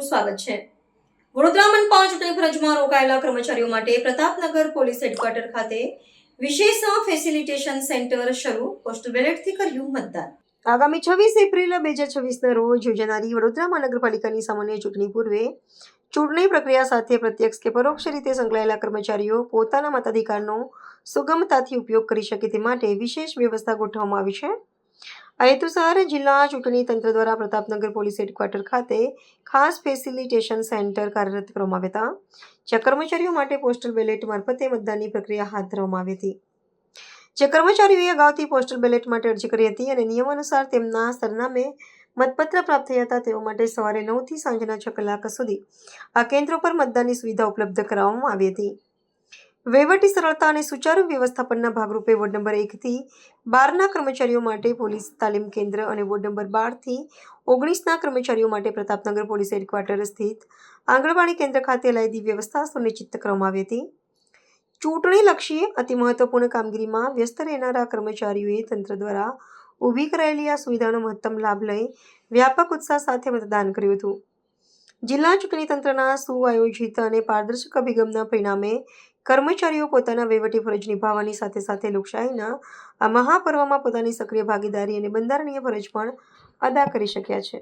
આપનું સ્વાગત છે। વડોદરા મનપા ચૂંટણી ફરજમાં રોકાયેલા કર્મચારીઓ માટે પ્રતાપનગર પોલીસ હેડક્વાર્ટર ખાતે વિશેષ ફેસિલિટેશન સેન્ટર શરૂ, પોસ્ટલ બેલેટથી કર્યું મતદાન। આગામી 26 એપ્રિલ 2026ના રોજ યોજાનારી વડોદરા મહાનગરપાલિકાની સામાન્ય ચૂંટણી પૂર્વે ચૂંટણી પ્રક્રિયા સાથે પ્રત્યક્ષ કે પરોક્ષ રીતે સંકળાયેલા કર્મચારીઓ પોતાના મતાધિકારનો સુગમતાથી ઉપયોગ કરી શકે તે માટે વિશેષ વ્યવસ્થા ગોઠવવામાં આવી છે। આ હેતુસર જિલ્લા ચૂંટણી તંત્ર દ્વારા પ્રતાપનગર પોલીસ હેડક્વાર્ટર ખાતે ખાસ ફેસિલિટેશન સેન્ટર કાર્યરત કરવામાં આવ્યા હતા, જ્યાં કર્મચારીઓ માટે પોસ્ટલ બેલેટ મારફતે મતદાનની પ્રક્રિયા હાથ ધરવામાં આવી હતી। જે કર્મચારીઓએ અગાઉથી પોસ્ટલ બેલેટ માટે અરજી કરી હતી અને નિયમાનુસાર તેમના સરનામે મતપત્ર પ્રાપ્ત થયા હતા, તેઓ માટે સવારે 9 થી સાંજના 6 કલાક સુધી આ કેન્દ્રો પર મતદાનની સુવિધા ઉપલબ્ધ કરાવવામાં આવી હતી। વહીવટી સરળતા અને સુચારુ વ્યવસ્થાપનના ભાગરૂપે વોર્ડ નંબર 1 થી 12ના કર્મચારીઓ માટે પોલીસ તાલીમ કેન્દ્ર અને વોર્ડ નંબર 12 થી 19ના કર્મચારીઓ માટે પ્રતાપનગર પોલીસ હેડક્વાર્ટર સ્થિત આંગણવાડી કેન્દ્ર ખાતે અલાયદી વ્યવસ્થા સુનિશ્ચિત કરવામાં આવી હતી। ચૂંટણીલક્ષી અતિ મહત્વપૂર્ણ કામગીરીમાં વ્યસ્ત રહેનારા કર્મચારીઓએ તંત્ર દ્વારા ઊભી કરાયેલી આ સુવિધાનો મહત્તમ લાભ લઈ વ્યાપક ઉત્સાહ સાથે મતદાન કર્યું હતું। જિલ્લા ચૂંટણી તંત્રના સુઆયોજિત અને પારદર્શક અભિગમના પરિણામે કર્મચારીઓ પોતાના વહીવટી ફરજ નિભાવવાની સાથે સાથે લોકશાહીના આ મહાપર્વમાં પોતાની સક્રિય ભાગીદારી અને બંધારણીય ફરજ પણ અદા કરી શક્યા છે।